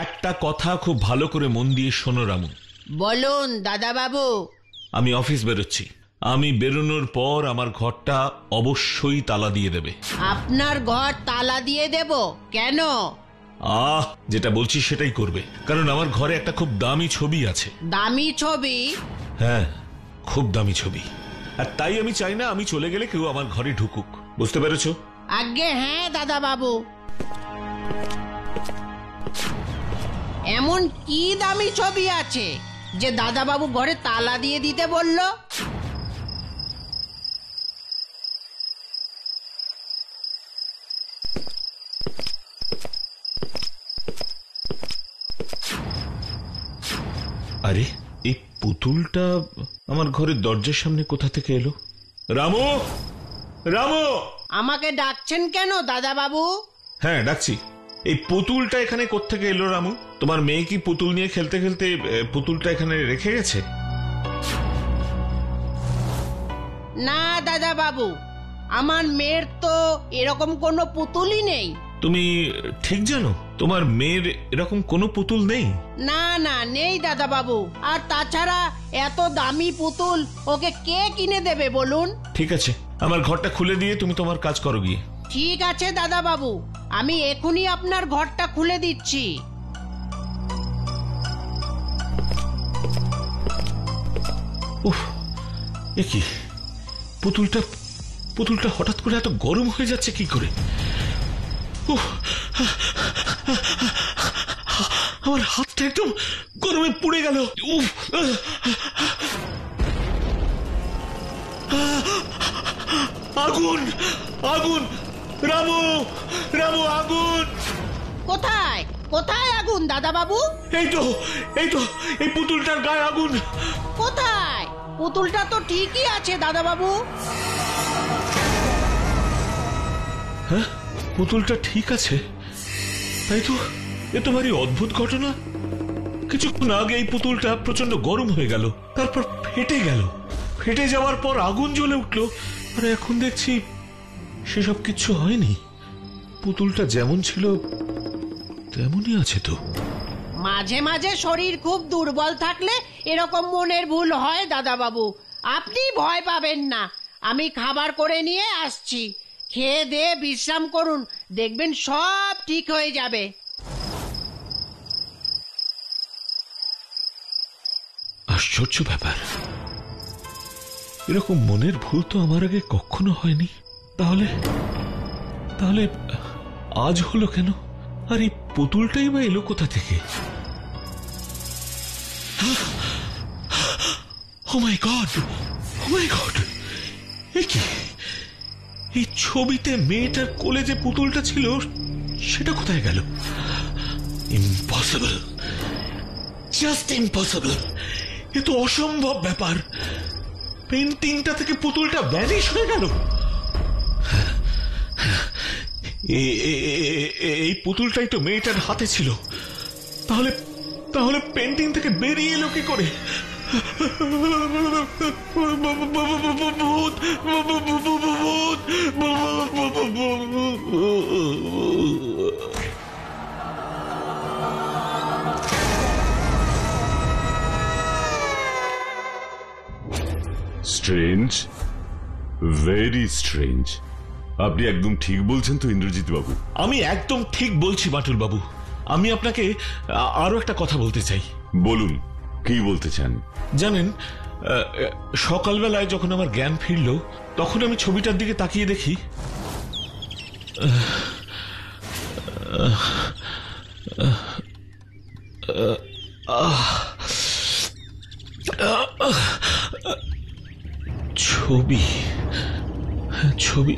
একটা কথা খুব ভালো করে মন দিয়ে শোনো রামু। বলুন দাদা বাবু। আমি অফিস বেরোচ্ছি, আমি বেরোনোর পর আমার ঘরটা অবশ্যই তালা দিয়ে দেবে। আপনার ঘর তালা দিয়ে দেব কেন? যেটা বলছি সেটাই করবে, কারণ আমার ঘরে একটা খুব দামি ছবি আছে। দামি ছবি? হ্যাঁ, খুব দামি ছবি, আর তাই আমি চাই না আমি চলে গেলে কেউ আমার ঘরে ঢুকুক। বুঝতে পেরেছো? আজ্ঞে হ্যাঁ দাদা বাবু। এমন কি দামি ছবি আছে যে দাদা বাবু ঘরে তালা দিয়ে দিতে বলল? আরে, এই পুতুলটা আমার ঘরের দরজার সামনে কোথা থেকে এলো? রামু, রামু! আমাকে ডাকছেন কেন দাদা বাবু? হ্যাঁ, ডাকছি। এই পুতুলটা এখানে কোত্থেকে এলো রামু? তোমার মেয়ে কি পুতুল নিয়ে খেলতে খেলতে পুতুলটা এখানে রেখে গেছে? না দাদা বাবু, আমার মেয়ের তো এরকম কোনো পুতুলই নেই। তুমি ঠিক জানো তোমার মেয়ের এরকম কোনো পুতুল নেই? না না, নেই দাদা বাবু। আর তাছাড়া এত দামি পুতুল ওকে কে কিনে দেবে বলুন? ঠিক আছে, আমার ঘরটা খুলে দিয়ে তুমি তোমার কাজ করো গিয়ে। ঠিক আছে দাদা বাবু, আমি এখনই আপনার ঘরটা খুলে দিচ্ছি। উফ, এ কি? পুতুলটা হঠাৎ করে এত গরম হয়ে যাচ্ছে কি করে? উফ, আমার হাতটা একদম গরমে পুড়ে গেল। উফ, আগুন আগুন! রামু, রামু, আগুন! কোথায় কোথায় আগুন দাদা বাবু? এই তো এই পুতুলটার গায়ে আগুন। কোথায়? পুতুলটা তো ঠিকই আছে দাদা বাবু। হ্যাঁ, পুতুলটা ঠিক আছে, তাই তো। এ তো ভারী অদ্ভুত ঘটনা। কিছুক্ষণ আগে এই পুতুলটা প্রচন্ড গরম হয়ে গেল, তারপর ফেটে গেল, ফেটে যাওয়ার পর আগুন জ্বলে উঠলো, আর এখন দেখছি সেসব কিছু হয়নি। পুতুলটা যেমন ছিল তেমনই আছে তো। মাঝে মাঝে শরীর খুব দুর্বল থাকলে এরকম মনের ভুল হয় দাদা বাবু। আপনি ভয় পাবেন না, আমি খাবার করে নিয়ে আসছি। খেয়ে দিয়ে বিশ্রাম করুন, দেখবেন সব ঠিক হয়ে যাবে। আশ্চর্য ব্যাপার, এরকম মনের ভুল তো আমার আগে কখনো হয়নি। তাহলে তাহলে আজ হলো কেন? আর এই পুতুলটাই বা এলো কোথা থেকে? ও মাই গড, ও মাই গড! এ কি? এই ছবিতে মেয়েটার কোলে যে পুতুলটা ছিল সেটা কোথায় গেল? Impossible, just impossible! এ তো অসম্ভব ব্যাপার। পেন্টিংটা থেকে পুতুলটা ভ্যানিশ হয়ে গেল। এই পুতুলটাই তো মেয়েটার হাতে ছিল, তাহলে তাহলে পেন্টিং থেকে বেরিয়ে এলো কি করে? Strange, very strange. আপনি একদম ঠিক বলছেন তো ইন্দ্রজিৎ বাবু? আমি একদম ঠিক বলছি বাটুল বাবু। আমি আপনাকে আরো একটা কথা বলতে চাই। বলুন, কি বলতে চান? জানেন, সকালবেলায় যখন আমার জ্ঞান ফিরল তখন আমি ছবিটার দিকে তাকিয়ে দেখি ছবি ছবি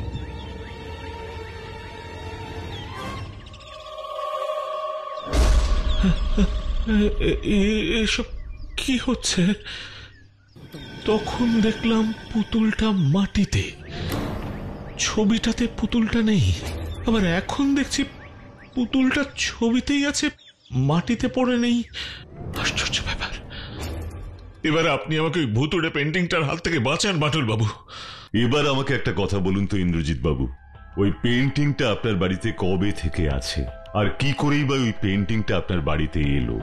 এসব কি হচ্ছে? তখন দেখলাম পুতুলটা মাটিতে, ছবিটাতে পুতুলটা নেই। আবার এখন দেখছি পুতুলটা ছবিতেই আছে, মাটিতে পড়ে নেই। আশ্চর্য ব্যাপার। এবার আপনি আমাকে ভুতুড়ে পেন্টিংটার হাত থেকে বাঁচান বাটুল বাবু। এবার আমাকে একটা কথা বলুন তো ইন্দ্রজিৎ বাবু, ওই পেন্টিংটা আপনার বাড়িতে কবে থেকে আছে? আর কি করেই বা ওই পেন্টিংটা আপনার বাড়িতে এলো?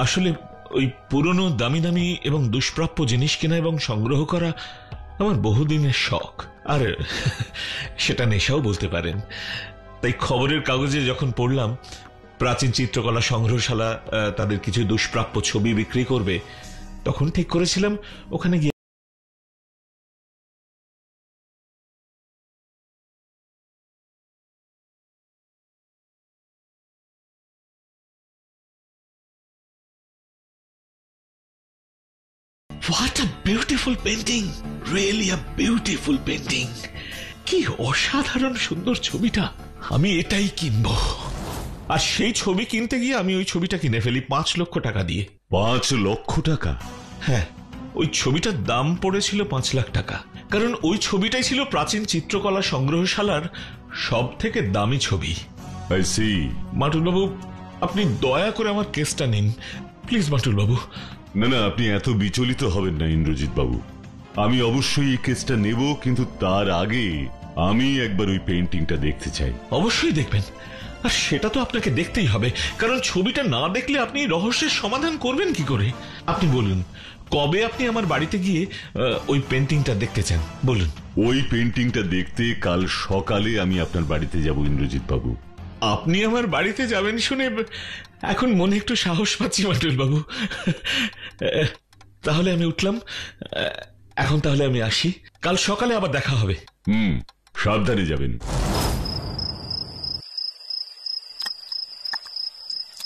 আসলে ওই পুরনো দামি দামি এবং দুষ্প্রাপ্য জিনিস কেনা এবং সংগ্রহ করা আমার বহুদিনের শখ, আর সেটা নেশাও বলতে পারেন। তাই খবরের কাগজে যখন পড়লাম প্রাচীন চিত্রকলা সংগ্রহশালা তাদের কিছু দুষ্প্রাপ্য ছবি বিক্রি করবে, তখন ঠিক করেছিলাম ওখানে গিয়ে What a beautiful painting! Really a beautiful painting! কি অসাধারণ সুন্দর ছবিটা, আমি এটাই কিনবো। আর সেই ছবি কিনতে গিয়ে আমি ওই ছবিটা কিনে ফেলি 5 লক্ষ টাকা দিয়ে। 5 লক্ষ টাকা? হ্যাঁ, ওই ছবিটার দাম পড়েছিল 5 লাখ টাকা, কারণ ওই ছবিটাই ছিল প্রাচীন চিত্রকলা সংগ্রহশালার সব থেকে দামি ছবি। I C. মাটুল বাবু, আপনি দয়া করে আমার কেসটা নিন প্লিজ। মাটুল বাবু, না না, আপনি এত বিচলিত হবেন না ইন্দ্রজিৎ বাবু। আমি অবশ্যই এই কেসটা নেব, কিন্তু তার আগে আমি একবার ওই পেইন্টিংটা দেখতে চাই। অবশ্যই দেখবেন, আর সেটা তো আপনাকে দেখতেই হবে, কারণ ছবিটা না দেখলে আপনি রহস্যের সমাধান করবেন কি করে? আপনি বলুন, কবে আপনি আমার বাড়িতে গিয়ে ওই পেন্টিংটা দেখতে চান বলুন। ওই পেইন্টিংটা দেখতে কাল সকালে আমি আপনার বাড়িতে যাব ইন্দ্রজিৎ বাবু। আপনি আমার বাড়িতে যাবেন শুনে এখন মনে একটু সাহস পাচ্ছি মাটুল বাবু। তাহলে আমি উঠলাম এখন, তাহলে আমি আসি, কাল সকালে আবার দেখা হবে। সাবধানে যাবেন।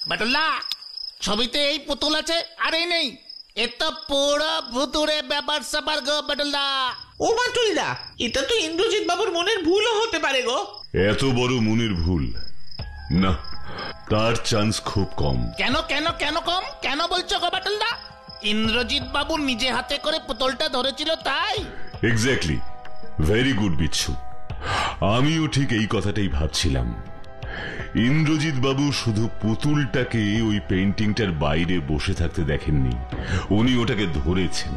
বাটুল্লা, ছবিতে এই পুতুল আছে আর এই নেই, এ তো পুরো ভুতুরে ব্যাপার স্যাপার গো বাটুল্লা। ও বাটুলদা, এটা তো ইন্দ্রজিৎ বাবুর মনের ভুলও হতে পারে গো। এত বড় মনের ভুল? না, তার চান্স খুব কম। কেন কেন কেন কম? কেন বলছো গো বাটুলদা? ইন্দ্রজিৎ বাবু নিজে হাতে করে পুতুলটা ধরেছিল তাই? এক্স্যাক্টলি, ভেরি গুড বিচ্ছু। আমিও ঠিক এই কথাটাই ভাবছিলাম। ইন্দ্রজিৎ বাবু শুধু পুতুলটাকে ওই পেইন্টিংটার বাইরে বসে থাকতে দেখেননি, উনি ওটাকে ধরেছেন।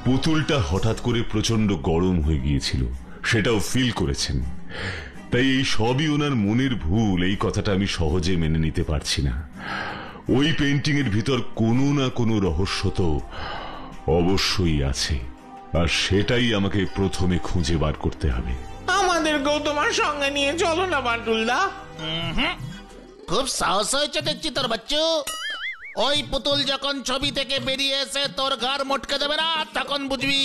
পুতুলটা হঠাৎ করে প্রচন্ড গরম হয়ে গিয়েছিল, সেটাও ফিল করেছেন। তাই এই সবই ওনার মনের ভুল, এই কথাটা আমি সহজে মেনে নিতে পারছি না। ওই পেইন্টিং এর ভিতর কোনো না কোনো রহস্য তো অবশ্যই আছে, আর সেটাই আমাকে প্রথমে খুঁজে বার করতে হবে। আমাদেরকেও তোমার সঙ্গে নিয়ে চলো না বাটুলদা। খুব সাহস হয়েছে দেখছি তোর বাচ্চু। ওই পুতুল যখন ছবি থেকে বেরিয়ে এসে তোর ঘর মটকে দেবে না, তখন বুঝবি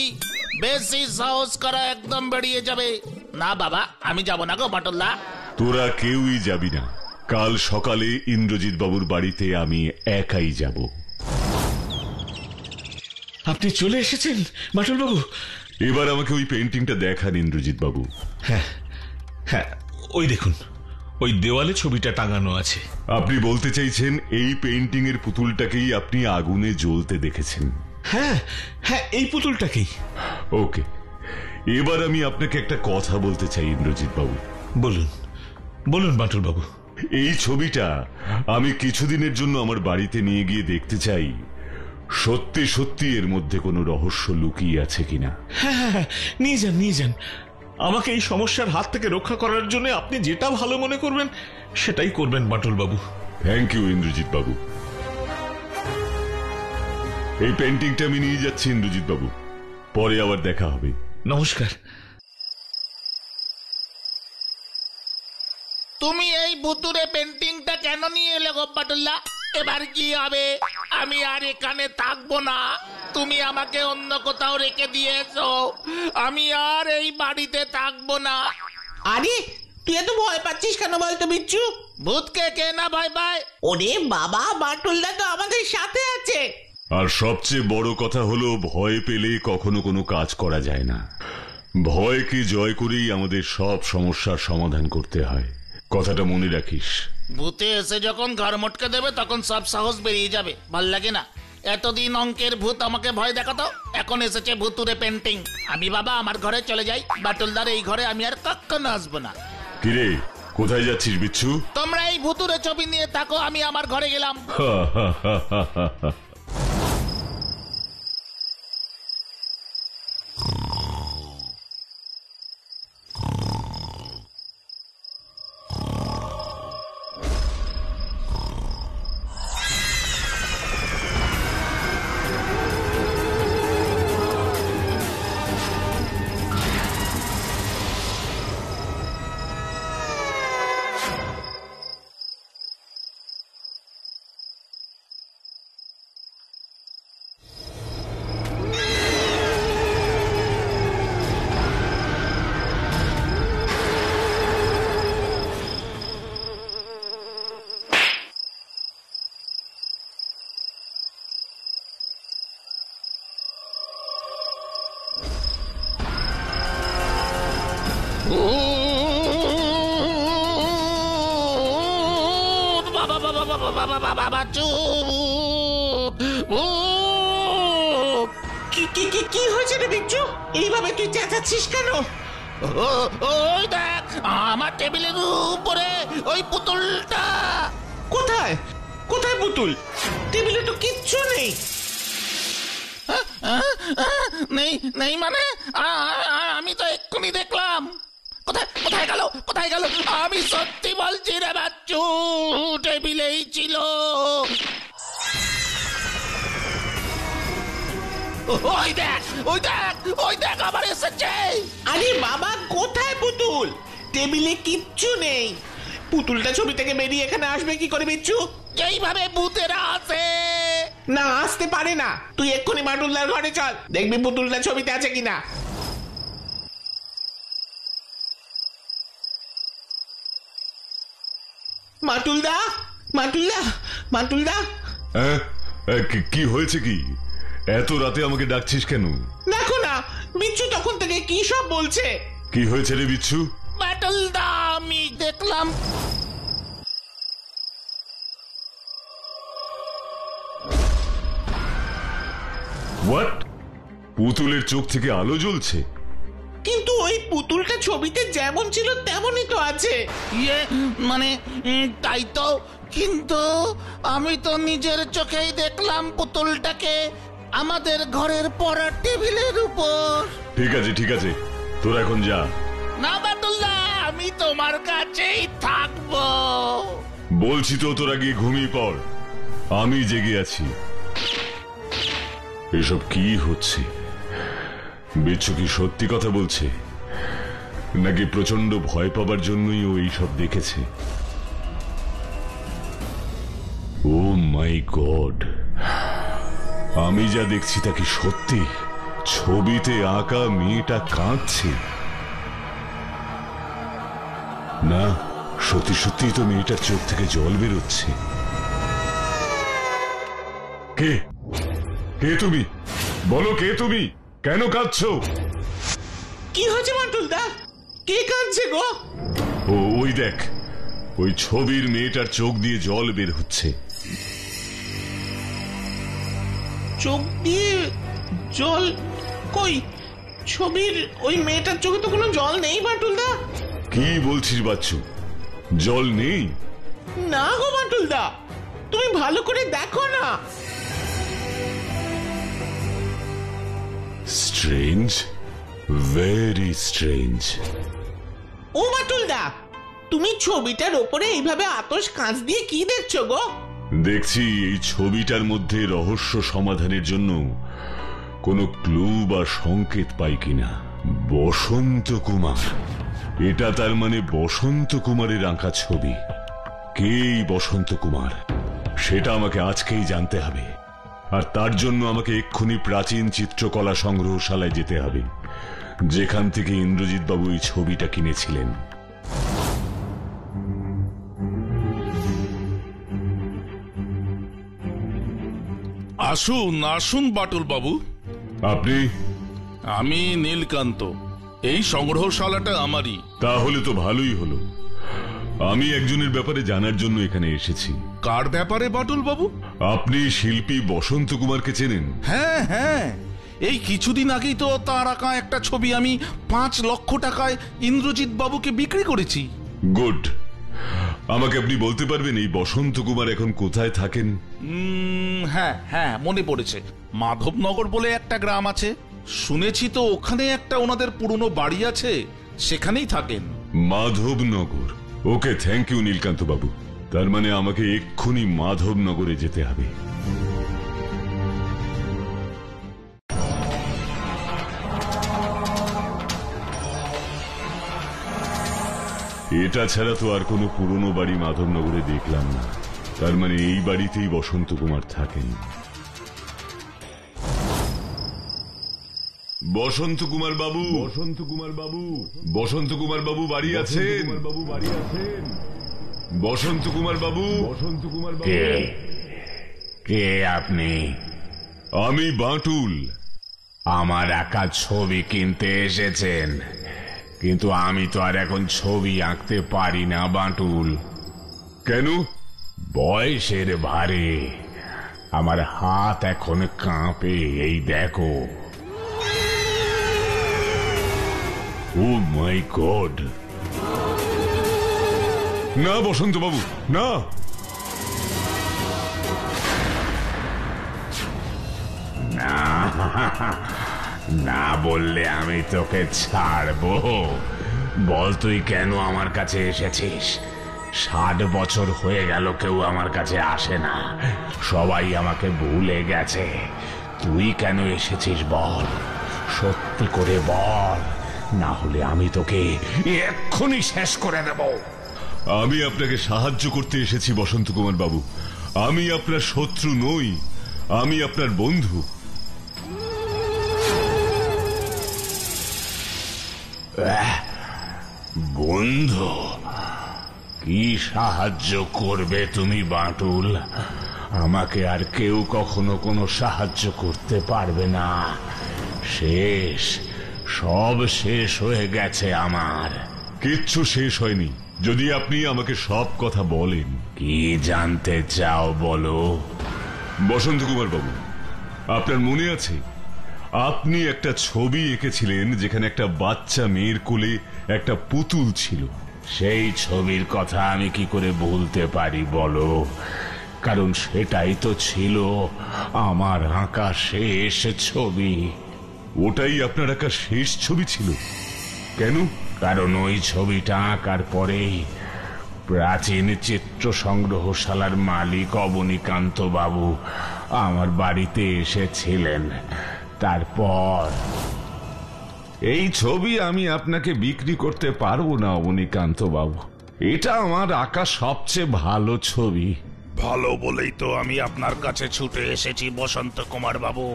বেশি সাহস করা একদম বেরিয়ে যাবে। না বাবা, আমি যাব না গো বাটুল্লা। তোরা কেউই যাবি না, কাল সকালে ইন্দ্রজিৎ বাবুর বাড়িতে আমি একাই যাব। আপনি চলে এসেছেন মাটুল বাবু? এবার আমাকে ওই পেইন্টিংটা দেখান ইন্দ্রজিৎ বাবু। হ্যাঁ হ্যাঁ, ওই দেখুন, ওই দেওয়ালে ছবিটা টাঙানো আছে। আপনি বলতে চাইছেন এই পেইন্টিং এর পুতুলটাকেই আপনি আগুনে জ্বলতে দেখেছেন? হ্যাঁ হ্যাঁ, এই পুতুলটাকেই। ওকে, এবার আমি আপনাকে একটা কথা বলতে চাই ইন্দ্রজিৎ বাবু। বলুন বলুন মাটুল বাবু। এই ছবিটা আমি কিছুদিনের জন্য আমার বাড়িতে নিয়ে গিয়ে দেখতে চাই সত্যি সত্যি এর মধ্যে কোনো রহস্য লুকিয়ে আছে কিনা। হ্যাঁ হ্যাঁ হ্যাঁ, নিয়ে যান নিয়ে যান। আমাকে এই সমস্যার হাত থেকে রক্ষা করার জন্য আপনি যেটা ভালো মনে করবেন সেটাই করবেন মাটুল বাবু। থ্যাংক ইউ ইন্দ্রজিৎ বাবু। এই পেইন্টিংটা আমি নিয়ে যাচ্ছি ইন্দ্রজিৎ বাবু, পরে আবার দেখা হবে। নমস্কার। তুমি এই ভুতুরে পেন্টিংটা কেন নিয়ে এলে গো বাটুল্লা? এবার কি হবে? আমি আর এখানে থাকবো না, তুমি আমাকে অন্য কোথাও রেখে দিয়েছো। আমি আর এই বাড়িতে থাকবো না। আরে তুই এত ভয় পাচ্ছিস কেন বলতো বিচ্ছু? ভূতকে কে না ভয় পায়? ওরে বাবা, বাটুলদা তো আমাদের সাথে আছে। আর সবচেয়ে বড় কথা হলো, ভয় পেলে কখনো কোনো কাজ করা যায় না। ভয়কে জয় করেই আমাদের সব সমস্যার সমাধান করতে হয়, কথাটা মনে রাখিস। ভূতে এসে যখন ঘর মটকে দেবে তখন সব সাহস বেরিয়ে যাবে। ভাল লাগে না? এতদিন অঙ্কের ভূত আমাকে ভয় দেখাতো, এখন এসেছে ভুতুরে পেন্টিং। আমি বাবা আমার ঘরে চলে যাই, বাটুলদার এই ঘরে আমি আর কখনো আসবো না। কিরে, কোথায় যাচ্ছিস বিচ্ছু? তোমরা এই ভুতুরে ছবি নিয়ে থাকো, আমি আমার ঘরে গেলাম। বাবা বাবা বাবা বাবা বাবা বাচ্চু কি কি কি কি হয়েছে রে বিচ্ছু? এইভাবে তুই চেঁচাচ্ছিস কেন? ওই দেখ আমার টেবিলের উপরে ওই পুতুলটা। কোথায় কোথায় পুতুল? টেবিলে তো কিচ্ছু নেই। নেই নেই মানে আমি তো এক্ষুনি দেখলাম। কোথায় কোথায় গেল কোথায় গেল? আমি সত্যি বলছি রে বাচ্চু, টেবিলেই ছিল। ওই দেখ ওই দেখ ওই দেখ আবার এসেছে। আরে বাবা, কোথায় পুতুল? টেবিলে কিচ্ছু নেই। পুতুলটা ছবি থেকে বেরিয়ে এখানে আসবে কি করে বিচ্ছু? যেইভাবে ভূতেরা আসে। না, আসতে পারে না। তুই এক্ষুনি মাটুলদার ঘরে চল, দেখবি পুতুলটা ছবিতে আছে কিনা। মাটুলদা, মাটুলদা, মাটুলদা। কি হয়েছে? কি এত রাতে আমাকে ডাকছিস কেন? দেখো না, বিচ্ছু তখন থেকে কি সব বলছে। কি হয়েছে রে বিচ্ছু? বাটুলদা, আমি দেখলাম হোয়াট? পুতুলের চোখ থেকে আলো জ্বলছে? কিন্তু ওই পুতুলটা ছবিতে যেমন ছিল তেমনই তো আছে। ইয়ে মানে তাই তো, কিন্তু আমি তো নিজের চোখেই দেখলাম পুতুলটাকে আমাদের ঘরের পড়ার টেবিলের উপর। ঠিক আছে ঠিক আছে, তোরা এখন যা। না বাটুলদা, আমি তোমার কাছেই থাকবো। বলছি তো, তোরা গিয়ে ঘুমিয়ে পড়, আমি জেগে আছি। এসব কি হচ্ছে? বিচ্ছু কি সত্যি কথা বলছে, নাকি প্রচন্ড ভয় পাবার জন্যই ও এইসব দেখেছে? ও মাই গড, আমি যা দেখছি তা কি সত্যি? ছবিতে আঁকা মেয়েটা কাঁদছে? না, সত্যি সত্যি তো মেয়েটার চোখ থেকে জল বেরোচ্ছে। কে কে তুমি? বলো, কে তুমি? কেন কাঁদছো? কি হয়েছে মাটুলদা? কে কাঁদছে গো? ওই দেখ, ওই ছবির মেয়েটার চোখ দিয়ে জল বের হচ্ছে। চোখ দিয়ে জল? কই, ছবির ওই মেয়েটার চোখে তো কোনো জল নেই মাটুলদা। কি বলছিস বাচ্চু? জল নেই? না গো মাটুলদা, তুমি ভালো করে দেখো না। Strange, very strange. ও মাটুলদা, তুমি ছবিটার ওপরে এইভাবে আতশ কাঁচ দিয়ে কি দেখছো গো? দেখছি এই ছবিটার মধ্যে রহস্য সমাধানের জন্য কোনো ক্লু বা সংকেত পাই কিনা। বসন্ত কুমার, এটা তার মানে বসন্ত কুমারের আঁকা ছবি। কে এই বসন্ত কুমার, সেটা আমাকে আজকেই জানতে হবে। আর তার জন্য আমাকে এক্ষুনি প্রাচীন চিত্রকলা সংগ্রহশালায় যেতে হবে, যেখান থেকে ইন্দ্রজিৎ বাবু এই ছবিটা কিনেছিলেন। আসুন আসুন বাটুল বাবু। আপনি? আমি নীলকান্ত, এই সংগ্রহশালাটা আমারই। তাহলে তো ভালোই হলো, আমি একজনের ব্যাপারে জানার জন্য এখানে এসেছি। কার ব্যাপারে বাটুল বাবু? আপনি শিল্পী বসন্ত কুমারকে চেনেন? হ্যাঁ হ্যাঁ, এই কিছুদিন আগেই তো তার আঁকা একটা ছবি আমি 5 লক্ষ টাকায় ইন্দ্রজিৎ বাবুকে বিক্রি করেছি। গুড। আমাকে আপনি বলতে পারবেন এই বসন্ত কুমার এখন কোথায় থাকেন? হ্যাঁ হ্যাঁ, মনে পড়েছে। মাধবনগর বলে একটা গ্রাম আছে, শুনেছি তো ওখানে একটা ওনাদের পুরনো বাড়ি আছে, সেখানেই থাকেন। মাধবনগর? ওকে, থ্যাংক ইউ নীলকান্ত বাবু। তার মানে আমাকে এক্ষুনি মাধবনগরে যেতে হবে। এটা ছাড়া তো আর কোনো পুরনো বাড়ি মাধবনগরে দেখলাম না। তার মানে এই বাড়িতেই বসন্ত কুমার থাকেন। বসন্ত কুমার বাবু, বসন্ত কুমার বাবু, বসন্ত কুমার বাবু বাড়ি আছেন? বাবু বাড়ি আছেন? বসন্ত কুমার বাবু, বসন্ত কুমার বাবু। কে আপনি? আমি বাঁটুল। আমার আঁকা ছবি কিনতে এসেছেন? কিন্তু আমি তো আর এখন ছবি আঁকতে পারি না বাঁটুল। কেন? বয়সের ভারে আমার হাত এখন কাঁপে। এই দেখো। ও মাই গড! না বসন্ত বাবু, না। না, না বললে আমি তোকে ছাড়বো? বল, তুই কেন আমার কাছে এসেছিস? 60 বছর হয়ে গেল কেউ আমার কাছে আসে না, সবাই আমাকে ভুলে গেছে। তুই কেন এসেছিস বল, সত্যি করে বল, না হলে আমি তোকে এক্ষুনি শেষ করে দেব। আমি আপনাকে সাহায্য করতে এসেছি বসন্ত কুমার বাবু। আমি আপনার শত্রু নই, আমি আপনার বন্ধু। বন্ধু? কি সাহায্য করবে তুমি বাঁটুল? আমাকে আর কেউ কখনো কোনো সাহায্য করতে পারবে না। শেষ, সব শেষ হয়ে গেছে আমার। কিচ্ছু শেষ হয়নি, যদি আপনি আমাকে সব কথা বলেন। কি জানতে চাও বলো। বসন্ত কুমার বাবু, আপনার মনে আছে আপনি একটা ছবি এঁকেছিলেন যেখানে একটা বাচ্চা মেয়ের কোলে একটা পুতুল ছিল? সেই ছবির কথা আমি কি করে ভুলতে পারি বলো, কারণ সেটাই তো ছিল আমার আঁকা শেষ ছবি। ওটাই আপনার আঁকা শেষ ছবি ছিল? কেন? কারণ ওই ছবিটা আঁকার পরেই প্রাচীন চিত্র সংগ্রহশালার মালিক অবনীকান্ত বাবু আমার বাড়িতে এসেছিলেন। তারপর এই ছবি আমি আপনাকে বিক্রি করতে পারবো না অবনীকান্ত বাবু। এটা আমার আঁকা সবচেয়ে ভালো ছবি। ভালো বলেই তো আমি আপনার কাছে ছুটে এসেছি বসন্ত কুমার বাবু।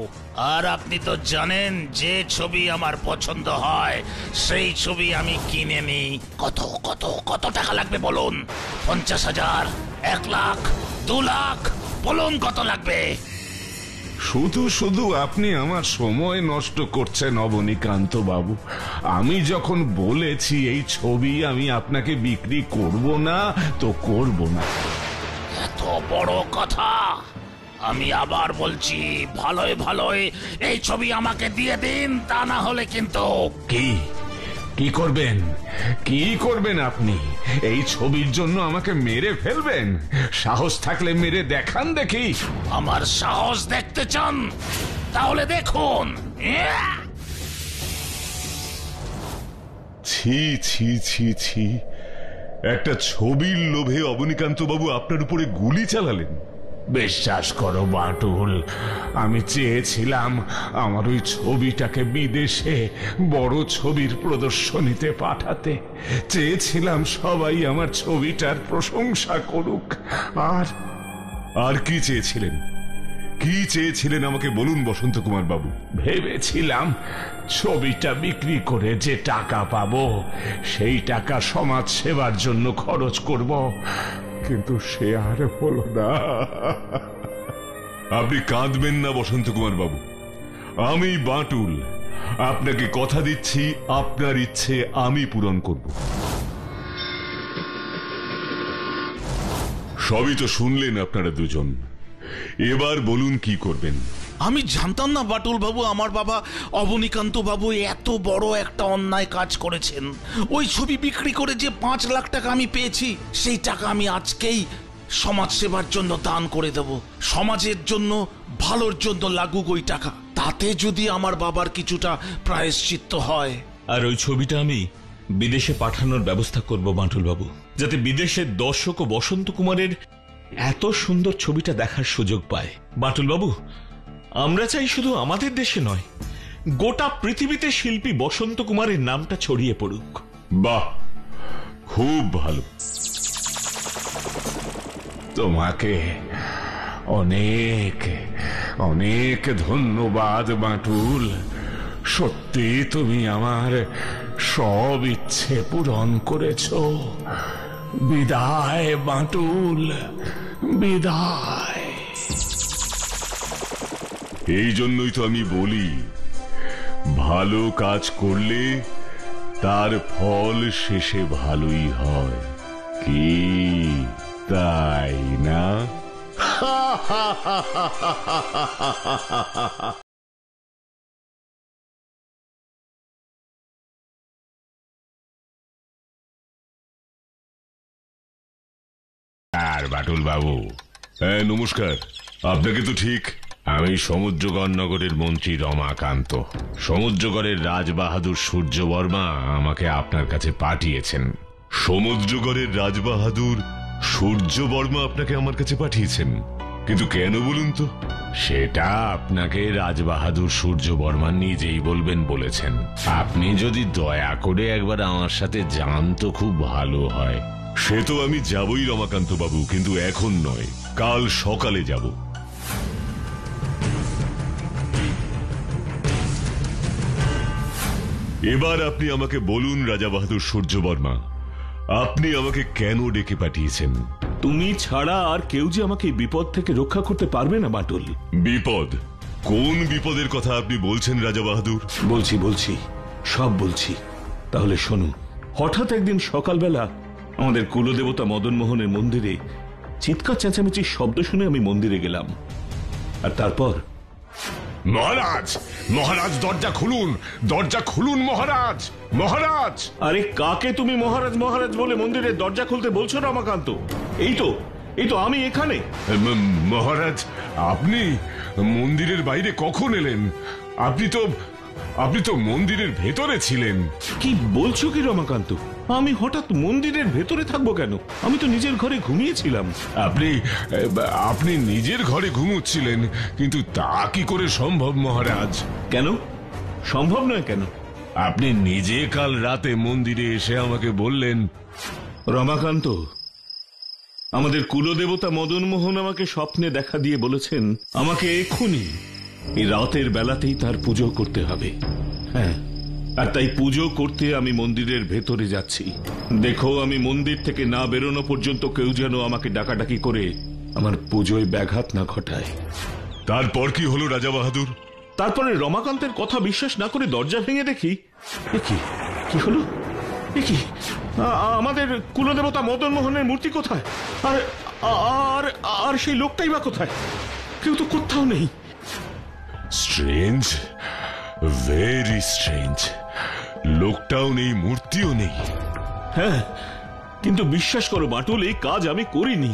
আর আপনি তো জানেন যে ছবি আমার পছন্দ হয় সেই ছবি আমি কিনে নিই। কত কত কত টাকা লাগবে বলুন? 50,000, 1 লাখ, 2 লাখ, বলুন কত লাগবে? শুধু শুধু আপনি আমার সময় নষ্ট করছেন অবনীকান্ত বাবু। আমি যখন বলেছি এই ছবি আমি আপনাকে বিক্রি করব না, তো করব না। এত বড় কথা? আমি আবার বলছি, ভালোই ভালোই এই ছবি আমাকে দিয়ে দিন, তা না হলে কিন্তু। কি করবেন? কি করবেন আপনি? এই ছবির জন্য আমাকে মেরে ফেলবেন? সাহস থাকলে মেরে দেখান দেখি। আমার সাহস দেখতে চান? তাহলে দেখুন। ছি ছি ছি ছি, একটা ছবির লোভে অবনীকান্ত বাবু আপনার উপরে গুলি চালালেন? বিশ্বাস করো বাঁটুল, আমি চেয়েছিলাম আমার ওই ছবিটাকে বিদেশে বড় ছবির প্রদর্শনীতে পাঠাতে। চেয়েছিলাম সবাই আমার ছবিটার প্রশংসা করুক। আর কি চেয়েছিলেন? কি চেয়েছিলেন আমাকে বলুন বসন্ত কুমার বাবু। ভেবেছিলাম ছবিটা বিক্রি করে যে টাকা পাবো সেই টাকা সমাজ সেবার জন্য খরচ করব, কিন্তু সে আর হলো না। আপনি কাঁদবেন না বসন্ত কুমার বাবু। আমি বাঁটুল আপনাকে কথা দিচ্ছি, আপনার ইচ্ছে আমি পূরণ করব। সবই তো শুনলেন আপনারা দুজন, এবার বলুন কি করবেন। আমি জানতাম না বাটুল বাবু, আমার বাবা অবনীকান্ত বাবু এত বড় একটা অন্যায় কাজ করেছেন। ওই ছবি বিক্রি করে যে 5 লাখ টাকা আমি পেয়েছি, সেই টাকা আমি আজকেই সমাজ সেবার জন্য দান করে দেব। সমাজের জন্য, ভালোর জন্য লাগুক ওই টাকা, তাতে যদি আমার বাবার কিছুটা প্রায়শ্চিত্ত হয়। আর ওই ছবিটা আমি বিদেশে পাঠানোর ব্যবস্থা করব বাঁটুল বাবু, যাতে বিদেশের দর্শক ও বসন্ত কুমারের এত সুন্দর ছবিটা দেখার সুযোগ পায়। বাঁটুল বাবু, আমরা চাই শুধু আমাদের দেশে নয়, গোটা পৃথিবীতে শিল্পী বসন্ত কুমারের নামটা ছড়িয়ে পড়ুক। বাহ, খুব ভালো। তোমাকে অনেক অনেক ধন্যবাদ বাঁটুল। সত্যি তুমি আমার সব ইচ্ছে পূরণ করেছো। বিদায় বাঁটুল, বিদায়। এই জন্যই তো আমি বলি, ভালো কাজ করলে তার ফল শেষে ভালোই হয়, কি তাই না? আর বাটুল বাবু, হ্যাঁ নমস্কার। আপনাকে তো ঠিক। আমি সমুদ্রগড় নগরের মন্ত্রী রমাকান্ত। সমুদ্রগড়ের রাজবাহাদুর সূর্যবর্মা আমাকে আপনার কাছে পাঠিয়েছেন। সমুদ্রগড়ের রাজবাহাদুর সূর্যবর্মা আপনাকে আমার কাছে পাঠিয়েছেন? কিন্তু কেন বলুন তো? সেটা আপনাকে রাজবাহাদুর সূর্যবর্মা নিজেই বলবেন বলেছেন। আপনি যদি দয়া করে একবার আমার সাথে যান তো খুব ভালো হয়। সে তো আমি যাবই রমাকান্ত বাবু, কিন্তু এখন নয়, কাল সকালে যাব। এবার আপনি আমাকে বলুন রাজাবাহাদুর সূর্যবর্মা, আপনি আমাকে কেন ডেকে পাঠিয়েছেন? তুমি ছাড়া আর কেউ যে আমাকে এই বিপদ থেকে রক্ষা করতে পারবে না বাটুল। বিপদ? কোন বিপদের কথা আপনি বলছেন রাজাবাহাদুর? বলছি সব বলছি। তাহলে শোনো। হঠাৎ একদিন সকালবেলা আমাদের কুলদেবতা মদন মোহনের মন্দিরে চিৎকার চেঁচামেচির শব্দ শুনে আমি মন্দিরে গেলাম। আর তারপর মহারাজ, মহারাজ দরজা খুলুন, দরজা খুলুন মহারাজ, মহারাজ। আরে কাকে তুমি মহারাজ মহারাজ বলে মন্দিরের দরজা খুলতে বলছো রমাকান্ত? এই তো আমি এখানে। মহারাজ, আপনি মন্দিরের বাইরে কখন এলেন? আপনি তো মন্দিরের ভেতরে ছিলেন। কি বলছো কি রমাকান্ত? আমি হঠাৎ মন্দিরের ভেতরে থাকবো কেন? আমি তো নিজের ঘরে ঘুমিয়েছিলাম। আপনি নিজের ঘরে ঘুমুচ্ছিলেন, কিন্তু তা কি করে সম্ভব মহারাজ? কেন সম্ভব নয়? কেন? আপনি নিজে কাল রাতে মন্দিরে এসে আমাকে বললেন। রমাকান্ত, আমাদের কুলদেবতা মদন মোহন আমাকে স্বপ্নে দেখা দিয়ে বলেছেন আমাকে এক্ষুনি এই রাতের বেলাতেই তার পুজো করতে হবে। হ্যাঁ, আর তাই পুজো করতে আমি মন্দিরের ভেতরে যাচ্ছি। দেখো, আমি মন্দির থেকে না বেরোনো পর্যন্ত কেউ যেন আমাকে ডাকাডাকি করে আমার পুজোয় ব্যাঘাত না ঘটায়। তারপর কি হলো রাজাবাহাদুর? তারপরে রমাকান্তের কথা বিশ্বাস না করে দরজা ভেঙে দেখি কি হলো। আমাদের কুলদেবতা মদন মোহনের মূর্তি কোথায়? আর সেই লোকটাই বা কোথায়? কেউ তো কোথাও নেই। Strange, very strange. লোকটাও নেই, মূর্তিও নেই। হ্যাঁ, কিন্তু বিশ্বাস করো বাটুল, এই কাজ আমি করিনি।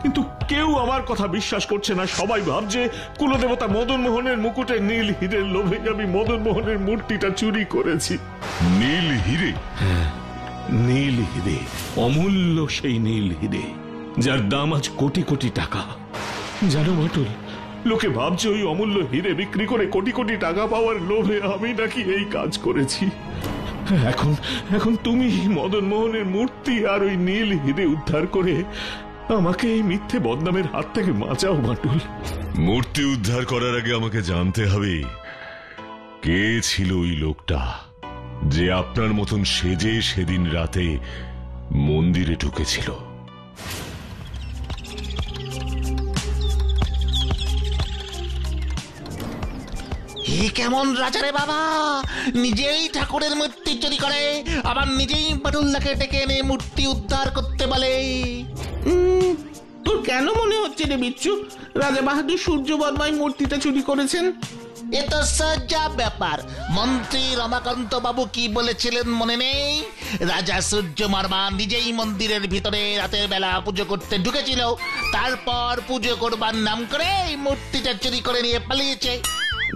কিন্তু কেউ আমার কথা বিশ্বাস করছে না। সবাই ভাবছে কুলদেবতা মদন মোহনের মুকুটে নীল হীরের লোভে আমি মদন মোহনের মূর্তিটা চুরি করেছি। নীল হিরে? হ্যাঁ, নীল হিরে, অমূল্য সেই নীল হিরে, যার দাম আজ কোটি কোটি টাকা। জানো বাটুল, লোকে ভাবছে ওই অমূল্য হিরে বিক্রি করে কোটি কোটি টাকা পাওয়ার লোভে আমি নাকি এই কাজ করেছি। এখন তুমি মদন মোহনের মূর্তি আর ওই নীল হিরে উদ্ধার করে আমাকে এই মিথ্যে বদনামের হাত থেকে বাঁচাও বাটুল। মূর্তি উদ্ধার করার আগে আমাকে জানতে হবে কে ছিল ওই লোকটা যে আপনার মতন সেজে সেদিন রাতে মন্দিরে ঢুকেছিল। এ কেমন রাজা রে বাবা, নিজেই ঠাকুরের মূর্তি চুরি করে, আবার নিজেই বাটুলদাকে ডেকে এনে মূর্তি উদ্ধার করতে বলে। তোর কেন মনে হচ্ছে রে বিচ্ছু রাজা বাহাদুর সূর্যবর্মাই মূর্তিটা চুরি করেছেন? এ তো সোজা ব্যাপার। মন্ত্রী রমাকান্ত বাবু কি বলেছিলেন মনে নেই? রাজা সূর্যবর্মা নিজেই মন্দিরের ভিতরে রাতের বেলা পুজো করতে ঢুকেছিল, তারপর পুজো করবার নাম করে এই মূর্তিটা চুরি করে নিয়ে পালিয়েছে।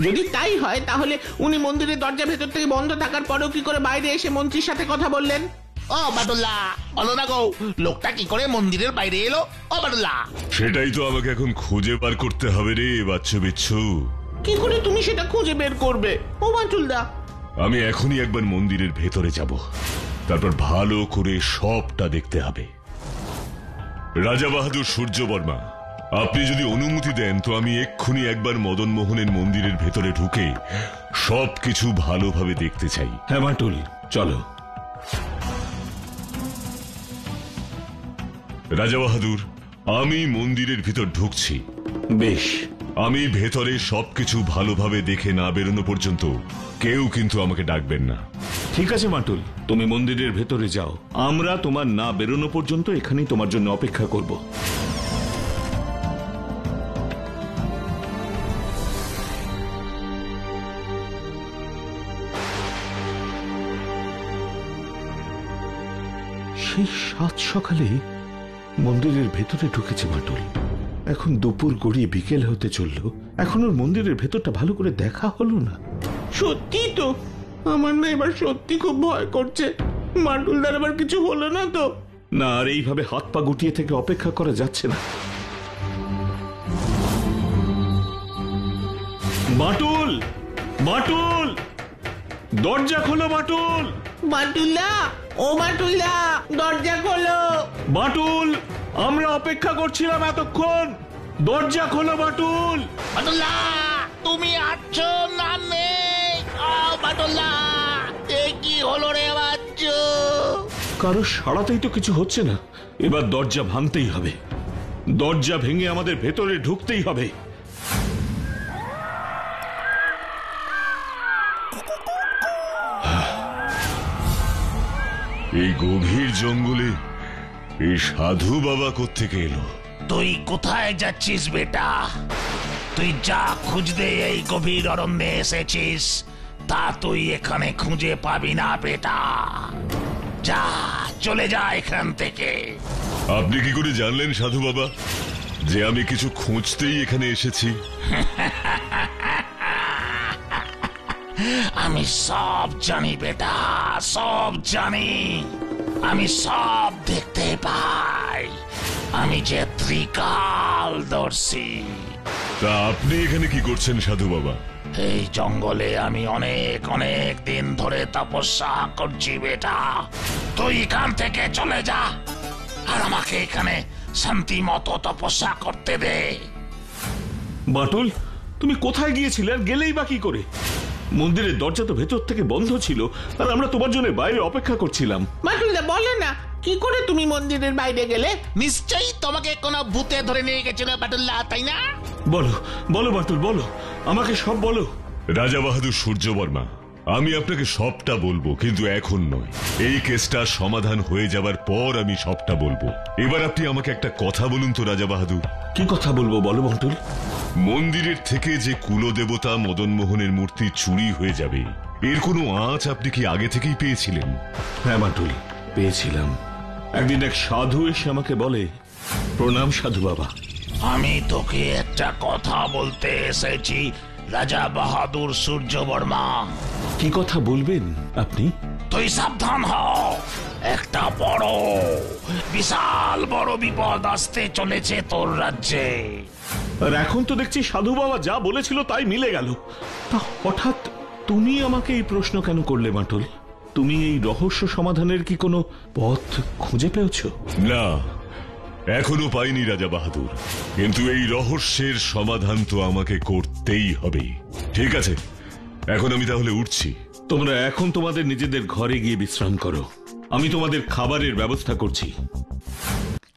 যদি তাই হয় তাহলে উনি মন্দিরের দরজা ভেতর থেকে বন্ধ থাকার পরেও কি করে বাইরে এসে মন্ত্রীর সাথে কথা বললেন? ও বাটুল্লা, বলো না গো, লোকটা কি করে মন্দিরের বাইরে এলো? ও বাটুল্লা, সেটাই তো আমাকে এখন খুঁজে বার করতে হবে রে বাচ্চু বিচ্ছু। কি করে তুমি সেটা খুঁজে বের করবে ও বাটুলদা? আমি এখনই একবার মন্দিরের ভেতরে যাব, তারপর ভালো করে সবটা দেখতে হবে। রাজা বাহাদুর সূর্যবর্মা, আপনি যদি অনুমতি দেন তো আমি এক্ষুনি একবার মদন মোহনের মন্দিরের ভেতরে ঢুকে সবকিছু ভালোভাবে দেখতে চাই। হ্যাঁ বাটুল, চলো। রাজা বাহাদুর, আমি মন্দিরের ভিতর ঢুকছি। বেশ। আমি ভেতরে সবকিছু ভালোভাবে দেখে না বেরোনো পর্যন্ত কেউ কিন্তু আমাকে ডাকবেন না। ঠিক আছে মাটুল, তুমি মন্দিরের ভেতরে যাও, আমরা তোমার না বেরোনো পর্যন্ত এখানেই তোমার জন্য অপেক্ষা করব। সেই সাত সকালে মন্দিরের ভেতরে ঢুকেছে মাটুল। এখন দুপুর গড়িয়ে বিকেল হতে চলল, এখন ওর মন্দিরের ভেতরটা ভালো করে দেখা হলো না। সত্যি তো, আমার না এবার সত্যি খুব ভয় করছে। মাটুলদার আবার কিছু হলো না তো? না, আর এইভাবে হাত পা গুটিয়ে থেকে অপেক্ষা করা যাচ্ছে না। বাটুল, বাটুল, দরজা খোলো বাটুল। বাটুলদা, ও বাটুলদা, দরজা খোলো। বাটুল, আমরা অপেক্ষা করছিলাম এতক্ষণ, দরজা খোলো বাটুল। বাটুল্লা, তুমি আছো না নেই? বাটুল্লা, এ কি হলো রে বাচ্চু? কারো সাড়াতেই তো কিছু হচ্ছে না। এবার দরজা ভাঙতেই হবে, দরজা ভেঙে আমাদের ভেতরে ঢুকতেই হবে। এই গভীর জঙ্গলে এই সাধু বাবা কোত্থেকে এলো? তুই কোথায় যাচ্ছিস বেটা? তুই যা খুঁজতে এই গভীর অরণ্যে এসেছিস তা তুই এখানে খুঁজে পাবি না বেটা। যা, চলে যা এখান থেকে। আপনি কি করে জানলেন সাধু বাবা যে আমি কিছু খুঁজতেই এখানে এসেছি? আমি সব জানি বেটা, সব জানি। আমি সব দেখতে পাই। আমি যে ত্রিকালদর্শী। তা আপনি এখানে কি করছেন সাধু বাবা? এই জঙ্গলে আমি অনেক অনেক দিন ধরে তপস্যা করছি বেটা। তুই এখান থেকে চলে যা, আর আমাকে এখানে শান্তি মতো তপস্যা করতে দে। বাটুল, তুমি কোথায় গিয়েছিলে আর গেলেই বা কি করে? মন্দিরের দরজা তো ভেতর থেকে বন্ধ ছিল, আর আমরা তোমার জন্য বাইরে অপেক্ষা করছিলাম। বাটুলদা বলে না, কি করে তুমি মন্দিরের বাইরে গেলে? নিশ্চয়ই তোমাকে কোনো ভূতে ধরে নিয়ে গেছিল বাটুল্লা, তাই না? বলো বলো বাটুল, বলো, আমাকে সব বলো। রাজা বাহাদুর সূর্যবর্মা, আমি আপনাকে সবটা বলবো, কিন্তু এখন নয়। এই কেসটা সমাধান হয়ে যাবার পর আমি সবটা বলবো। এবার আপনি আমাকে একটা কথা বলুন তো রাজা বাহাদুর। কি কথা বলবো বলো বাটুল। মন্দিরের থেকে যে কুলদেবতা মদন মোহনের মূর্তি চুরি হয়ে যাবে, এর কোনো আঁচ আপনি কি আগে থেকেই পেয়েছিলেন? হ্যাঁ বাটুল, পেয়েছিলাম। একদিন এক সাধু এসে আমাকে বলে, প্রণাম সাধু বাবা। আমি তোকে একটা কথা বলতে এসেছি রাজা বাহাদুর সূর্যবর্মা। কি কথা বলবেন আপনি? তুই সাবধান হ, একটা বড়, বিশাল বড় বিপদ আসতে চলেছে তোর রাজ্যে। আর এখন তো দেখছি সাধু বাবা যা বলেছিল তাই মিলে গেল। তা হঠাৎ তুমি আমাকে এই প্রশ্ন কেন করলে বাটুল? তুমি এই রহস্য সমাধানের কি কোনো পথ খুঁজে পেয়েছো? না, এখনো পাইনি রাজা বাহাদুর, কিন্তু এই রহস্যের সমাধান তো আমাকে করতেই হবে। ঠিক আছে, এখন আমি তাহলে উঠছি। তোমরা এখন তোমাদের নিজেদের ঘরে গিয়ে বিশ্রাম করো, আমি তোমাদের খাবারের ব্যবস্থা করছি।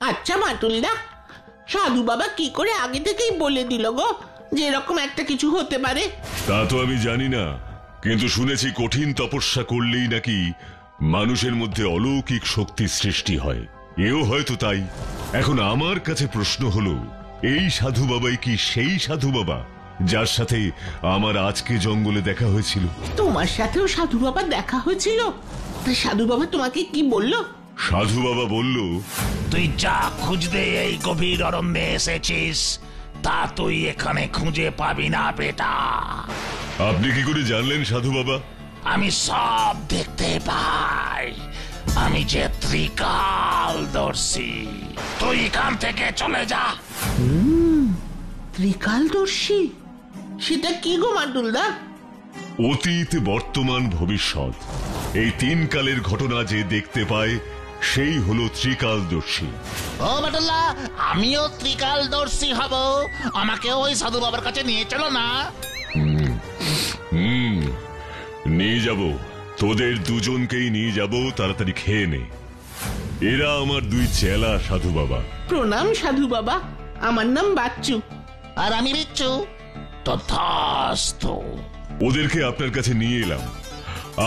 আচ্ছা বাটুলদা, সাধু বাবা কি করে আগে থেকেই বলে দিল গো যে এরকম একটা কিছু হতে পারে? তা তো আমি জানি না, কিন্তু শুনেছি কঠিন তপস্যা করলেই নাকি মানুষের মধ্যে অলৌকিক শক্তি সৃষ্টি হয়। এও হয়তো তাই। এখন আমার কাছে প্রশ্ন হলো, এই সাধু বাবাই কি সেই সাধু বাবা যার সাথে আমার আজকে জঙ্গলে দেখা হয়েছিল? তোমার সাথেও সাধু বাবা দেখা হয়েছিল? তা সাধু বাবা তোমাকে কি বললো? সাধু বাবা বলল, তুই যা খুঁজতে এই গভীর অরণ্যে এসেছিস তা তুই এখানে খুঁজে পাবি না বেটা। আপনি কি করে জানলেন সাধু বাবা? আমি সব দেখতে পাই। আমি যে ত্রিকালদর্শী। তুই এখান থেকে চলে যা। ত্রিকালদর্শী? সেটা কি গো বাটুলদা? অতীত, বর্তমান, ভবিষ্যৎ, এই তিন কালের ঘটনা যে দেখতে পায় সেই হলো ত্রিকালদর্শী। ও বাটুল্লা, আমিও ত্রিকালদর্শী হব। আমাকে ওই সাধু বাবার কাছে নিয়ে চলো না। নিয়ে যাব, তোদের দুজনকেই নিয়ে যাব। তাড়াতাড়ি খেয়ে নে। এরা আমার দুই চেলা সাধু বাবা। প্রণাম সাধু বাবা, আমার নাম বাচ্চু। আর আমি বিচ্ছু। তথাস্তু। ওদেরকে আপনার কাছে নিয়ে এলাম।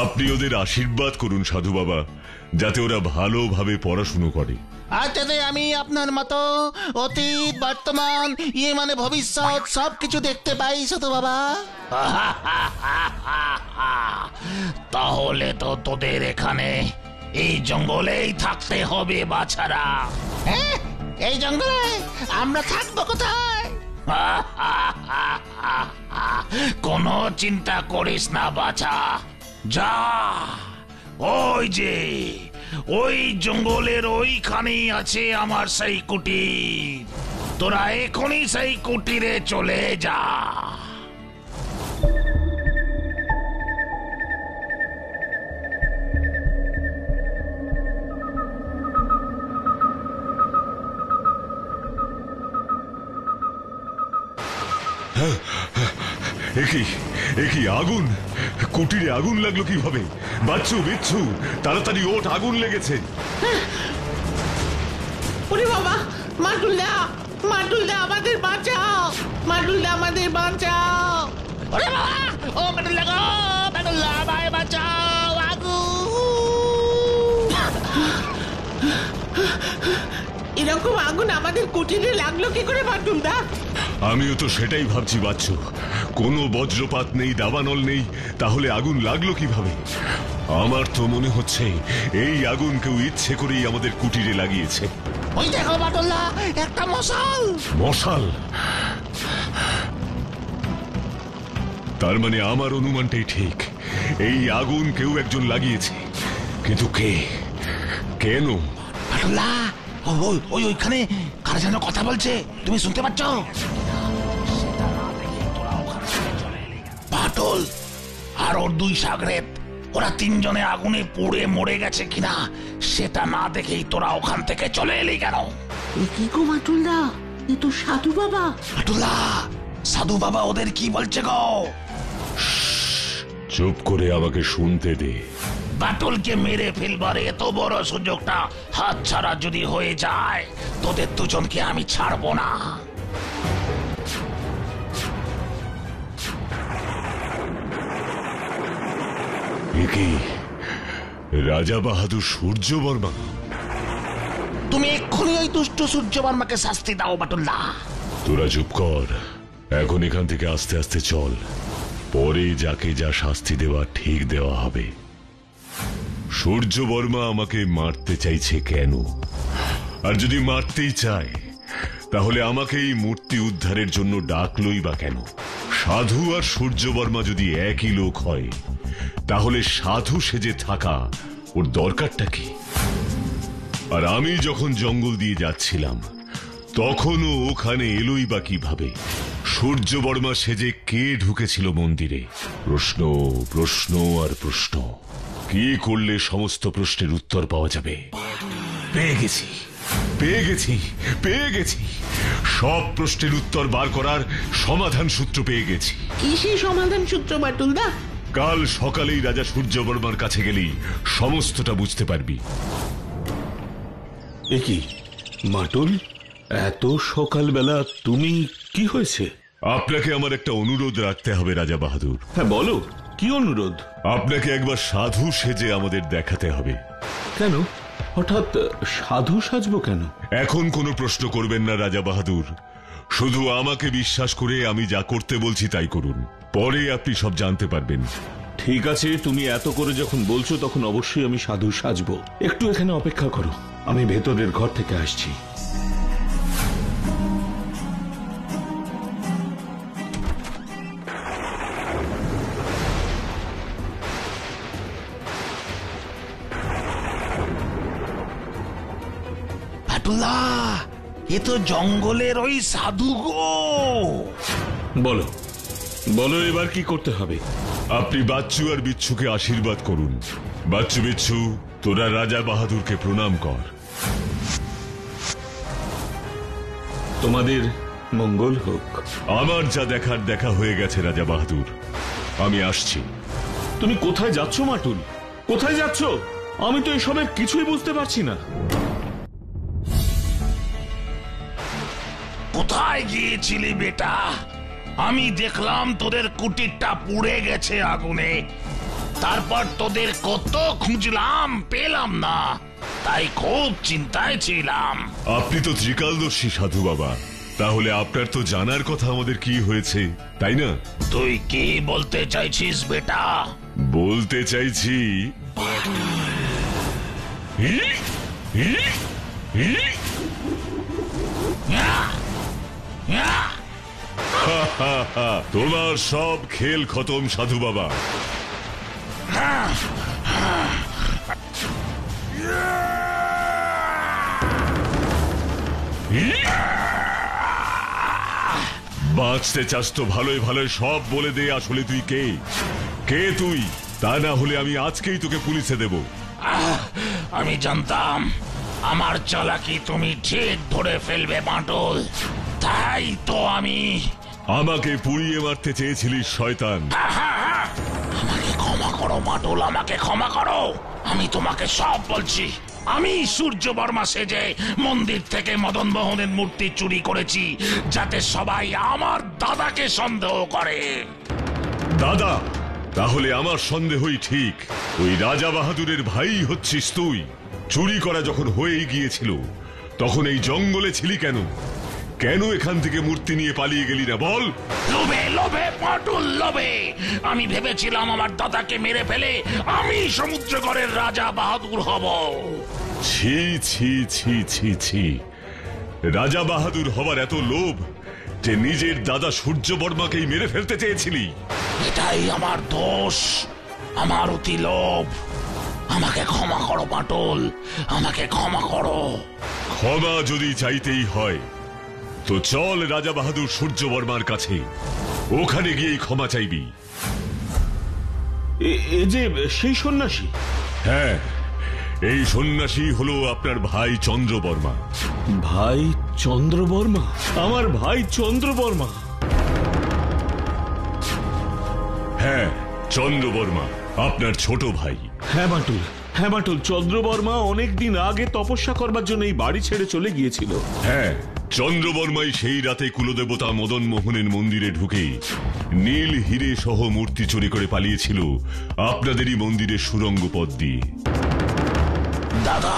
আপনি ওদের আশীর্বাদ করুন সাধু বাবা, যাতে ওরা ভালোভাবে পড়াশুনো করে। আর যাতে আমি আপনার মতো অতীত বর্তমান মানে ভবিষ্যৎ সবকিছু দেখতে পাই সাধু বাবা। তাহলে তো তোদের এখানে এই জঙ্গলেই থাকতে হবে বাছারা। এই জঙ্গলে আমরা থাকবো কোথায়? কোনো চিন্তা করিস না বাছা, যা ওই যে ওই জঙ্গলের ওইখানেই আছে আমার সেই কুটির, তোরা এখনই সেই কুটিরে চলে যা। একই আগুন! কুটিরে আগুন লাগলো কিভাবে? বাচ্চু বিচ্ছু তাড়াতাড়ি ওঠ, আগুন লেগেছে। ওরে বাবা, মাটুলদা, মাটুলদা আমাদের বাঁচাও, মাটুলদা আমাদের বাঁচাও। ওরে বাবা, ও বাটুল্লা গো, বাটুল্লা আমায় বাঁচাও, আগুন! এরকম আগুন আমাদের কুটিরে লাগলো কি করে মাটুলদা? আমিও তো সেটাই ভাবছি বাচ্চু, কোনো বজ্রপাত নেই, দাবানল নেই, তাহলে আগুন লাগলো কিভাবে? আমার তো মনে হচ্ছে এই আগুন কেউ ইচ্ছে করেই আমাদের কুটিরে লাগিয়েছে। ওই দেখো বাটুল্লা, একটা মশাল। মশাল? তার মানে আমার অনুমানটাই ঠিক, এই আগুন কেউ একজন লাগিয়েছে, কিন্তু কে, কেন? বাটুল্লা, ওইখানে কার যেন কথা বলছে, তুমি শুনতে পাচ্ছ? পাটল আর ওর দুই সাগরেদ, ওরা তিনজনে আগুনে পুড়ে মরে গেছে কিনা সেটা না দেখেই তোরা ওখান থেকে চলে এলি কেন? কি গো মাটুলদা, এ তো সাধু বাবা। বাটুল্লা, সাধু বাবা ওদের কি বলছে গো? চুপ করে আমাকে শুনতে দে। বাটুলকে মেরে ফেলবার এত বড় সুযোগটা হাতছাড়া যদি হয়ে যায়, তোদের দুজনকে আমি ছাড়বো না। কি রাজা বাহাদুর সূর্য বর্মা? তুমি এক্ষুনি ওই দুষ্ট সূর্য বর্মাকে শাস্তি দাও বাটুল্লা। তোরা চুপ কর, এখন এখান থেকে আস্তে আস্তে চল, পরে যাকে যা শাস্তি দেওয়া ঠিক দেওয়া হবে। সূর্য বর্মা আমাকে মারতে চাইছে কেন? আর যদি মারতেই চায় তাহলে আমাকে এই মূর্তি উদ্ধারের জন্য ডাকলই বা কেন? সাধু আর সূর্য বর্মা যদি একই লোক হয় তাহলে সাধু সেজে থাকা ওর দরকারটা কি? আর আমি যখন জঙ্গল দিয়ে যাচ্ছিলাম তখনও ওখানে এলোই বা কিভাবে? সূর্য বর্মা সেজে কে ঢুকেছিল মন্দিরে? প্রশ্ন, প্রশ্ন আর প্রশ্ন। কি করলে সমস্ত প্রশ্নের উত্তর পাওয়া যাবে? পেয়ে গেছি, পেয়ে গেছি, পেয়ে গেছি! সব প্রশ্নের উত্তর বার করার সমাধান সূত্র পেয়ে গেছি। কি সেই সমাধান সূত্র বাটুলদা? কাল সকালেই রাজা সূর্য বর্মার কাছে গেলেই সমস্তটা বুঝতে পারবি। কি মাটুল, এত সকালবেলা তুমি? কি হয়েছে? আপনাকে আমার একটা অনুরোধ রাখতে হবে রাজা বাহাদুর। হ্যাঁ বলো, কি অনুরোধ? আপনাকে একবার সাধু সেজে আমাদের দেখাতে হবে। কেন হঠাৎ সাধু সাজবো কেন? এখন কোনো প্রশ্ন করবেন না রাজা বাহাদুর, শুধু আমাকে বিশ্বাস করে আমি যা করতে বলছি তাই করুন, পরে আপনি সব জানতে পারবেন। ঠিক আছে, তুমি এত করে যখন বলছো তখন অবশ্যই আমি সাধু সাজবো। একটু এখানে অপেক্ষা করো, আমি ভেতরের ঘর থেকে আসছি। বাটুল্লা, এ তো জঙ্গলের ওই সাধু গো। বলো বলো, এবার কি করতে হবে? আপনি বাচ্চু আর বিচ্ছুকে আশীর্বাদ করুন। বাচ্চু বিচ্ছু, তোরা রাজা বাহাদুরকে প্রণাম কর। তোমাদের মঙ্গল হোক। আমার যা দেখার দেখা হয়ে গেছে রাজা বাহাদুর, আমি আসছি। তুমি কোথায় যাচ্ছ মাটুল? কোথায় যাচ্ছ? আমি তো এসবের কিছুই বুঝতে পারছি না। কোথায় গিয়েছিলি বেটা? আমি দেখলাম তোদের কুটিরটা পুড়ে গেছে আগুনে, তারপর তোদের কত খুঁজলাম, পেলাম না, তাই খুব চিন্তায় ছিলাম। আপনি তো ত্রিকালদর্শী সাধু বাবা, তাহলে আপনার তো জানার কথা আমাদের কি হয়েছে, তাই না? তুই কি বলতে চাইছিস বেটা? বলতে চাইছি তোমার সব খেল খতম সাধু বাবা। বাঁচতে চাস তো ভালোই ভালোই সব বলে দে, আসলে তুই কে? কে তুই? তা না হলে আমি আজকেই তোকে পুলিশে দেব। আমি জানতাম আমার চালাকি তুমি ঠিক ধরে ফেলবে বাঁটুল, তাই তো আমি। আমাকে পুড়িয়ে মারতে চেয়েছিলিস শয়তান। আমাকে ক্ষমা করো বাঁটুল, আমাকে ক্ষমা করো। আমি তোমাকে সব বলছি। আমি সূর্য বর্মা সেজে মন্দির থেকে মদন মোহনের মূর্তি চুরি করেছি, যাতে সবাই আমার দাদাকে সন্দেহ করে। দাদা? তাহলে আমার সন্দেহই ঠিক। ওই রাজা বাহাদুরের ভাই হচ্ছিস তুই। চুরি করা যখন হয়েই গিয়েছিল তখন এই জঙ্গলে ছিলি কেন? কেন এখান থেকে মূর্তি নিয়ে পালিয়ে গেলি না বল? লোভে লোভে পাটুল লোভে। আমি ভেবেছিলাম আমার দাদাকে মেরে ফেলে আমি সমুদ্রগড়ের রাজা বাহাদুর হব। ছি ছি ছি ছি ছি, রাজা বাহাদুর হবার এত লোভ যে নিজের দাদা সূর্য বর্মাকেই মেরে ফেলতে চেয়েছিলি। এটাই আমার দোষ, আমার অতি লোভ। আমাকে ক্ষমা করো পাটুল, আমাকে ক্ষমা করো। ক্ষমা যদি চাইতেই হয় তো চল রাজা বাহাদুর সূর্য বর্মার কাছে, ওখানে গিয়েই ক্ষমা চাইবি। এ যে সেই সন্ন্যাসী? হ্যাঁ, এই সন্ন্যাসী হলো আপনার ভাই চন্দ্র বর্মা। ভাই চন্দ্র বর্মা? আমার ভাই চন্দ্র বর্মা? হ্যাঁ, চন্দ্র বর্মা আপনার ছোট ভাই। হ্যাঁ বাঁটুল, হ্যাঁ বাঁটুল, চন্দ্র বর্মা অনেকদিন আগে তপস্যা করবার জন্য এই বাড়ি ছেড়ে চলে গিয়েছিল। হ্যাঁ, চন্দ্র বর্মাই সেই রাতে কুলদেবতা মদন মোহনের মন্দিরে ঢুকে নীল হিরে সহ মূর্তি চুরি করে পালিয়েছিল আপনাদেরই মন্দিরের সুড়ঙ্গ পথ দিয়ে। দাদা,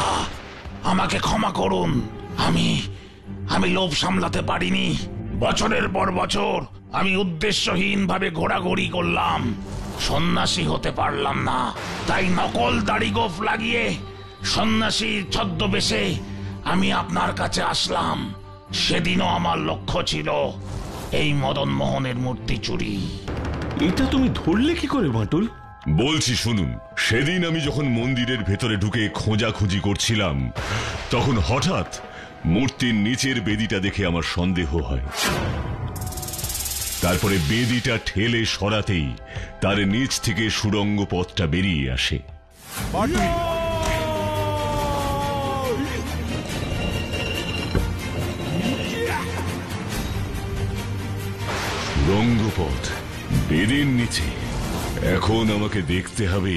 আমাকে ক্ষমা করুন। আমি লোভ সামলাতে পারিনি। বছরের পর বছর আমি উদ্দেশ্যহীন ভাবে ঘোরাঘুরি করলাম, সন্ন্যাসী হতে পারলাম না। তাই নকল দাড়ি গোঁফ লাগিয়ে সন্ন্যাসীর ছদ্মবেশে আমি আপনার কাছে আসলাম। সেদিনও আমার লক্ষ্য ছিল এই মদন মোহনের মূর্তি চুরি। এটা তুমি ধরলে কি করে বাঁটুল? বলছি শুনুন, সেদিন আমি যখন মন্দিরের ভেতরে ঢুকে খোঁজাখুঁজি করছিলাম তখন হঠাৎ মূর্তির নিচের বেদিটা দেখে আমার সন্দেহ হয়। তারপরে বেদিটা ঠেলে সরাতেই তার নিচ থেকে সুড়ঙ্গ পথটা বেরিয়ে আসে। সুড়ঙ্গ পথ, বেদির নিচে। এখন আমাকে দেখতে হবে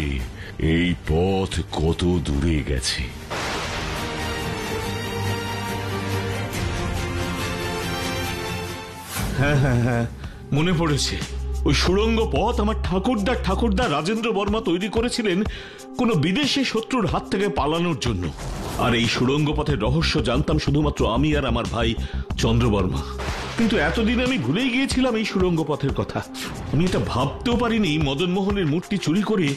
এই পথ কত দূরে গেছে। হ্যাঁ হ্যাঁ হ্যাঁ, মনে পড়েছে। ওই সুড়ঙ্গ পথ আমার ঠাকুরদা রাজেন্দ্র বর্মা তৈরি করেছিলেন কোন বিদেশি শত্রুর হাত থেকে পালানোর জন্য। আর এই সুড়ঙ্গ পথের রহস্য জানতাম শুধুমাত্র আমি আর আমার ভাই চন্দ্র বর্মা। কিন্তু এতদিন আমি ভুলেই গিয়েছিলাম এই সুড়ঙ্গ পথের কথা। আমি এটা ভাবতেও পারিনি মদন মোহনের মূর্তি চুরি করে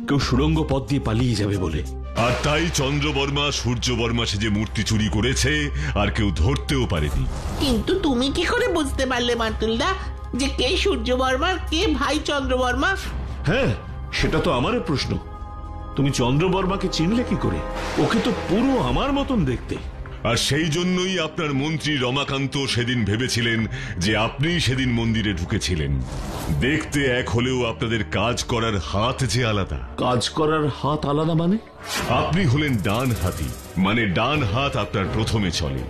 কেউ সুড়ঙ্গ পথ দিয়ে পালিয়ে যাবে বলে। আর তাই চন্দ্র বর্মা সূর্য বর্মা সে যে মূর্তি চুরি করেছে আর কেউ ধরতেও পারেনি। কিন্তু তুমি কি করে বুঝতে পারলে বাঁটুলদা যে কে সূর্য বর্মা কে ভাই চন্দ্র বর্মা? হ্যাঁ, সেটা তো আমারও প্রশ্ন। তুমি চন্দ্র বর্মাকে চিনলে কি করে? ওকে তো পুরো আমার মতন দেখতে। আর সেই জন্যই আপনার মন্ত্রী রমাকান্ত সেদিন ভেবেছিলেন যে আপনি সেদিন মন্দিরে ঢুকেছিলেন। দেখতে এক হলেও আপনাদের কাজ করার হাত যে আলাদা। কাজ করার হাত আলাদা মানে? আপনি হলেন ডান হাতি, মানে ডান হাত আপনার প্রথমে চলে।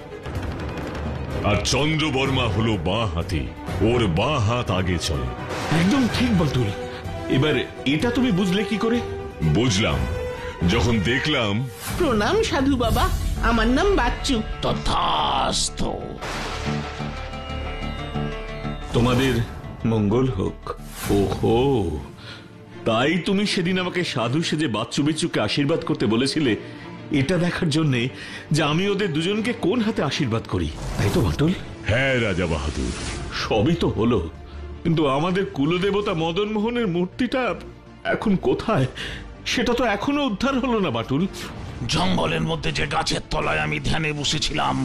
আর চন্দ্র বর্মা হলো বাঁ হাতি, ওর বাঁ হাত আগে চলে। একদম ঠিক বাঁটুল। এবার এটা তুমি বুঝলে কি করে? বুঝলাম যখন দেখলাম। প্রণাম সাধু বাবা, আমার নাম বাচ্চু। তথাস্তু। তোমাদের মঙ্গল হোক। ওহো, তাই তুমি সেদিন আমাকে সাধু সেজে বাচ্চু বিচ্চুকে আশীর্বাদ করতে বলেছিলে, এটা দেখার জন্যে যে আমি ওদের দুজনকে কোন হাতে আশীর্বাদ করি, তাই তো বাটুল? হ্যাঁ রাজা বাহাদুর, সবই তো হলো, কিন্তু আমাদের কুলদেবতা মদন মোহনের মূর্তিটা এখন কোথায় সেটা তো এখনো উদ্ধার হলো না বাটুল। জঙ্গলের মধ্যে যে গাছের তলায় আমি ধ্যানে বসেছিলাম,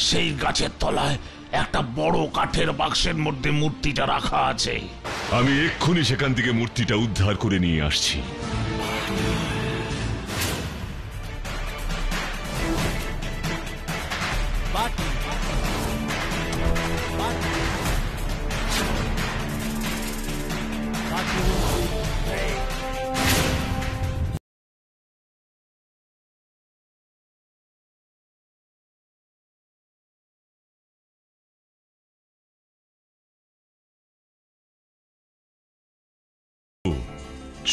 সেই গাছের তলায় একটা বড় কাঠের বাক্সের মধ্যে মূর্তিটা রাখা আছে। আমি এক্ষুনি সেখান থেকে মূর্তিটা উদ্ধার করে নিয়ে আসছি।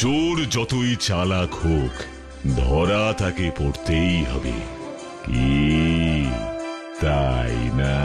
চোর যতই চালাক হোক, ধরা তাকে পড়তেই হবে, কি তাই না?